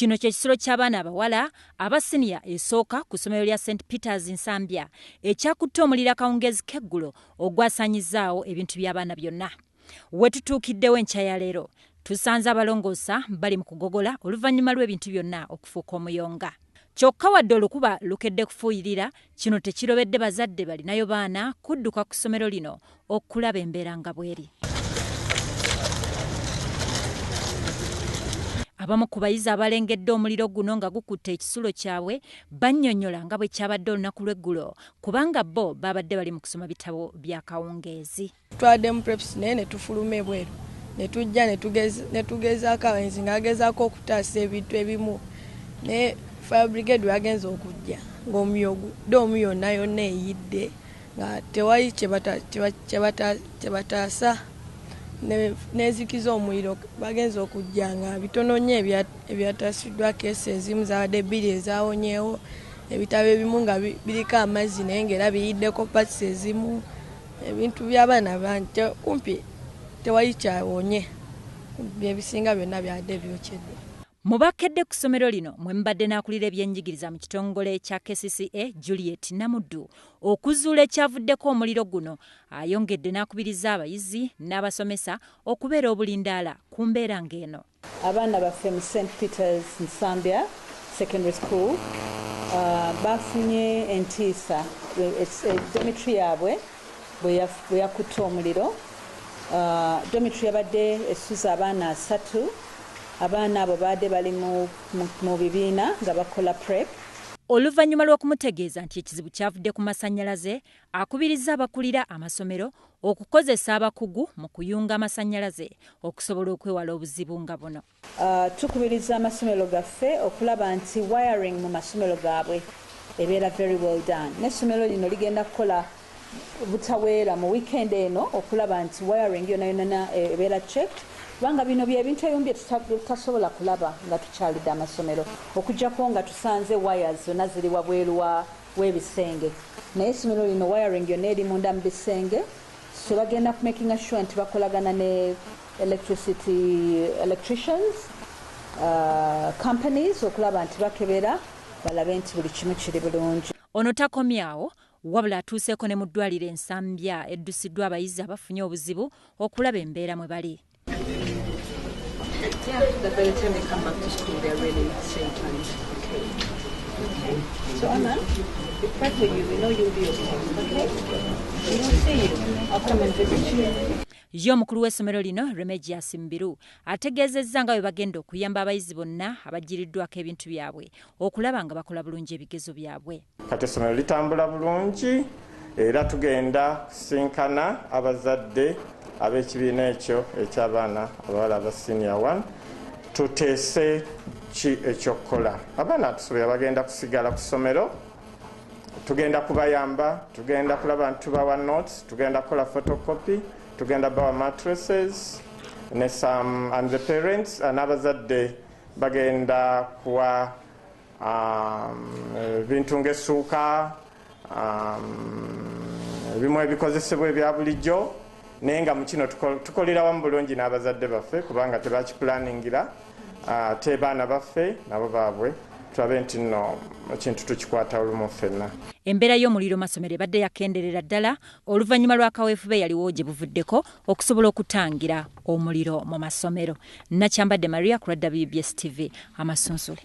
Kino kye kisolo ky'abaana abawala aba senior esooka ku ssomero lya St. Peter's Nsambya ekyakutte omuliro akawungeezi k'eggulo ogwasaanyizaawo ebintu by'abaana byonna. We tutuukiddewo enkya ya leero tusanze abalongoosa bali mu kugogola oluvannyuma lw'ebintu byonna okufuuka omuyonga. Kyokka wadde olukuba lukedde kufuuyirira, kino tekirobedde bazadde balinayo baana kudduka ku ssomero lino okulaba embeera nga bw'eri. Abamu ku bayizi abalengedde omuliro guno nga gukutte ekisulo kyabwe bannyonnyola nga bwe kyabadde olunaku lw'eggulo kubanga bo babadde bali mu kusoma bitabo bya kawungeezi. Twadde mu preps ne tufuluma ebweru ne tujja ne tugezaako abayizi ng'agezaako okutaasa ebintu ebimu ne fire brigade yagenza okujja ng'omu yonna eyidde nga tewali kyebataasa nezikiza omuliro. Bagenza okujja nga bitono nnyo ebyataasiddwa keesi ezimu zabadde bbiri ezawonyeewo, ebitabo ebimu nga biriko amazzi naye ng'era biyiddeko patisi ezimu, ebintu by'abaana bangi kumpi tewali kyawonye, ebisinga byonna byadde byokyedde. Mu bakedde ku ssomero lino mwe mubadde n'akulira ebyenjigiriza mu kitongole kya KCCA Juliet Namuddu okuzuula ekyavuddeko omuliro guno, ayongedde n'akubiriza abayizi n'abasomesa okubeera obulindaala ku mbeera ng'eno. Abaana baffe mu St. Peter's Nsambya Secondary School bafunye entiisa dormitory yaabwe bwe yakutte omuliro. Dormitory yabadde esuza abaana 3. Abaana abo baadde bali mu bibiina nga bakola prep. Oluvannyuma lw'okumutegeeza nti ekizibu kyavudde ku masannyalaze, akubiriza abakulira amasomero okukozesa abakugu mu kuyunga amasannyalaze okusobola okwewala obuzibu nga buno. Tukubiriza amasomero gaffe okulaba nti wiring mu masomero gaabwe ebeera very well done. N'essomero lino ligenda kukola butaweera mu weekend eno okulaba nti wiring yonna ebeera checked. Kubanga bino by'ebintu ebimu bye tutasobola kulaba nga tukyalidde amasomero, okuggyako nga tusanze wires zonna ziri wabweru w'ebisenge. Naye essomero lino wiring yonna eri munda mu bisenge, so bagenda ku making sure nti bakolagana ne electricians companies okulaba nti bakebera balabe nti buli kimu kiri bulungi. Ono takomyawo wabula atuuseeko ne mu ddwaliro Ensambya eddusiddwa abayizi abafunye obuzibu okulaba embeera mwe bali. Yeah, that by the time they come back to school, they're really safe and okay. So Anna, we pray for you. We know you'll be okay. Okay? We will see you. I'll come and visit you. Yo mukulu w'essomero lino Remedias Mbiru ategeezezza nga bwe bagenda okuyamba abayizi bonna abajjiriddwako ebintu byabwe okulaba nga bakola bulungi ebigezo byabwe. Kati essomero litambula bulungi era tugenda kusinkana abazadde ab'ekibiina ekyo eky'abaana abawala aba senior 1 tuteese ki ekyokukola. Abaana tusobola bagenda kusigala ku ssomero, tugenda kubayamba, tugenda kulaba nti tubawa notes, tugenda kukola photocopy, tugenda bawa mattresses ne some and the parents n'abazadde bagenda kuwa bintu ng'essuuka, ebimu ebikozesebwa ebya bulijjo. Naye nga mu kino tukolera wamu bulungi n'abazadde baffe kubanga tebakiplaningira ate baana baffe nabo baabwe tulabe nti nno ekintu tukikwata olumu ffenna. Embeera y'omuliro masomero ebadde yakenderera ddala oluvannyuma lw'akaweefube yaliwo gye buvuddeko okusobola okutangira omuliro mu masomero. Nakyambadde Maria ku WBS TV Amasunsule.